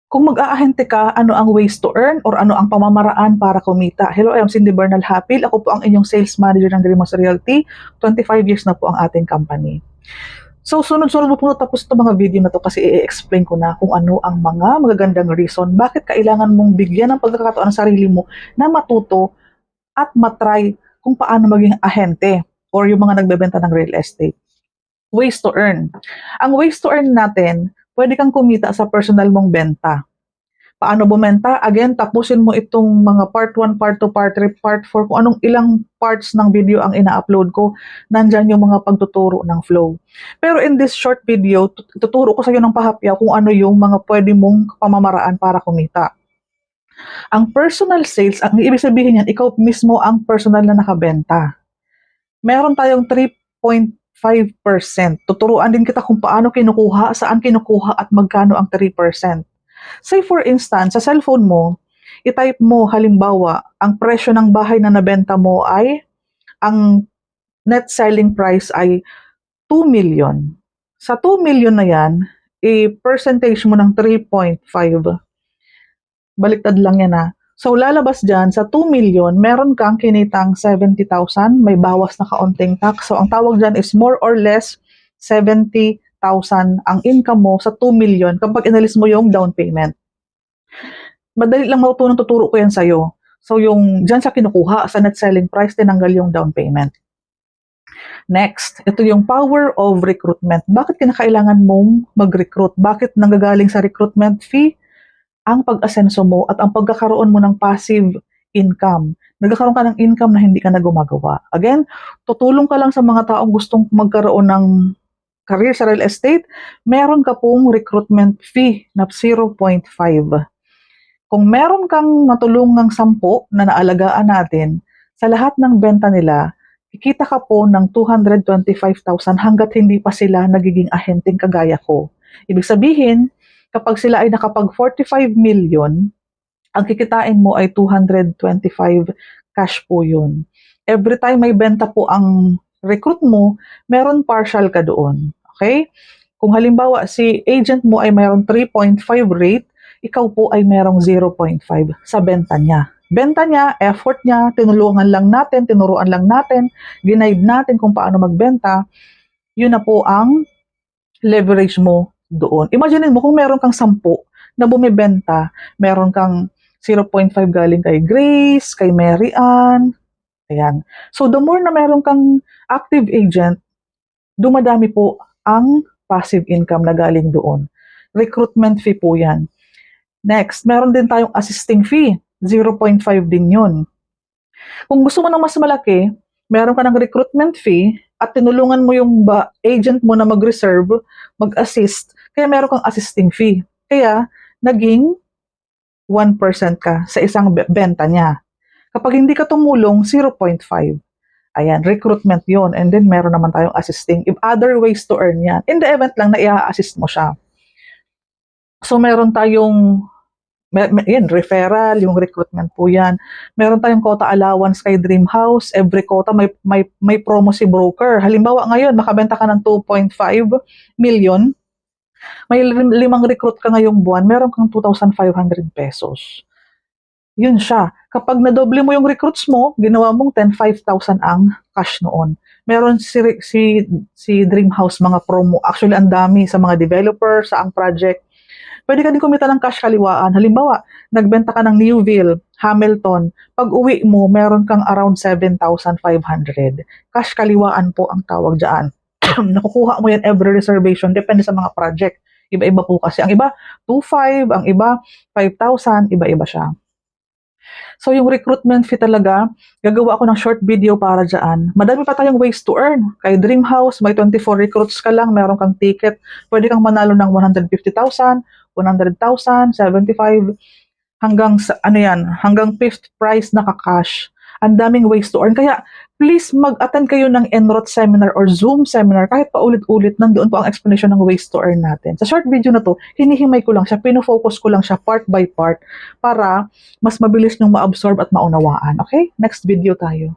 Kung mag-aahente ka, ano ang ways to earn or ano ang pamamaraan para kumita? Hello, I'm Cindy Bernal Hapil. Ako po ang inyong sales manager ng Dreamos Realty. 25 years na po ang ating company. So, sunod-sunod mo po tapos itong mga video na to kasi i-explain ko na kung ano ang mga magagandang reason bakit kailangan mong bigyan ng pagkakataon ng sarili mo na matuto at matry kung paano maging ahente or yung mga nagbebenta ng real estate. Ways to earn. Ang ways to earn natin, pwede kang kumita sa personal mong benta. Paano bumenta? Again, tapusin mo itong mga part 1, part 2, part 3, part 4, kung anong ilang parts ng video ang ina-upload ko, nandyan yung mga pagtuturo ng flow. Pero in this short video, tuturo ko sa iyo ng pahapyaw kung ano yung mga pwede mong pamamaraan para kumita. Ang personal sales, ang ibig sabihin yan, ikaw mismo ang personal na nakabenta. Meron tayong 3.5%. Tuturuan din kita kung paano kinukuha, saan kinukuha at magkano ang 3%. Say for instance, sa cellphone mo, i-type mo halimbawa, ang presyo ng bahay na nabenta mo ay, ang net selling price ay 2 million. Sa 2 million na yan, i-percentage mo ng 3.5. Baliktad lang yan ha. So lalabas dyan, sa 2 million, meron kang kinitang 70,000, may bawas na kaunting tax. So ang tawag dyan is more or less 70,000 ang income mo sa 2 million kapag inalis mo yung down payment. Madali lang matutunan, tuturo ko yan sa'yo. So yung dyan sa kinukuha, sa net selling price, tinanggal yung down payment. Next, ito yung power of recruitment. Bakit kinakailangan mong mag-recruit? Bakit nanggagaling sa recruitment fee ang pag-asenso mo at ang pagkakaroon mo ng passive income? Nagkakaroon ka ng income na hindi ka na gumagawa. Again, tutulong ka lang sa mga taong gustong magkaroon ng career sa real estate, meron ka pong recruitment fee na 0.5. Kung meron kang matulungang 10 na naalagaan natin, sa lahat ng benta nila, kikita ka po ng 225,000 hanggat hindi pa sila nagiging ahenteng kagaya ko. Ibig sabihin, kapag sila ay nakapag 45 million, ang kikitain mo ay 225 cash po yun. Every time may benta po ang recruit mo, meron partial ka doon. Okay? Kung halimbawa si agent mo ay mayroong 3.5 rate, ikaw po ay mayroong 0.5 sa benta niya. Benta niya, effort niya, tinulungan lang natin, tinuruan lang natin, ginaid natin kung paano magbenta, yun na po ang leverage mo doon. Imagine mo kung meron kang 10 na bumibenta, meron kang 0.5 galing kay Grace, kay Mary Ann, ayan. So the more na meron kang active agent, dumadami po ang passive income na galing doon. Recruitment fee po yan. Next, meron din tayong assisting fee, 0.5 din yun. Kung gusto mo ng mas malaki, meron ka ng recruitment fee at tinulungan mo yung agent mo na mag-reserve, mag-assist, kaya meron kang assisting fee. Kaya, naging 1% ka sa isang benta niya. Kapag hindi ka tumulong, 0.5. Ayan, recruitment yon. And then, meron naman tayong assisting. If other ways to earn yan. In the event lang na i-assist mo siya. So, meron tayong yan, referral, yung recruitment po yan. Meron tayong quota allowance kay Dream House. Every quota may promo si broker. Halimbawa ngayon, makabenta ka ng 2.5 million. May 5 recruit ka ngayong buwan, meron kang 2,500 pesos. Yun siya. Kapag nadoble mo yung recruits mo, ginawa mong 5,000 ang cash noon. Meron si Dream House mga promo. Actually, ang dami sa mga developer, sa ang project. Pwede ka din kumita ng cash kaliwaan. Halimbawa, nagbenta ka ng Newville, Hamilton. Pag uwi mo, meron kang around 7,500. Cash kaliwaan po ang tawag dyan. Nakukuha mo yan every reservation. Depende sa mga project. Iba-iba po kasi. Ang iba, 2,500. Ang iba, 5,000. Iba-iba siya. So yung recruitment fee talaga, gagawa ako ng short video para dyan. Madami pa tayong ways to earn. Kay Dream House, may 24 recruits ka lang, meron kang ticket. Pwede kang manalo ng 150,000, 100,000, 75, hanggang hanggang 5th prize nakakash. Ang daming ways to earn. Kaya please mag-attend kayo ng Enroute seminar or Zoom seminar kahit paulit-ulit, nandoon po ang explanation ng ways to earn natin. Sa short video na to, hinihimay ko lang siya, pinofocus ko lang siya part by part para mas mabilis nyong ma-absorb at maunawaan. Okay? Next video tayo.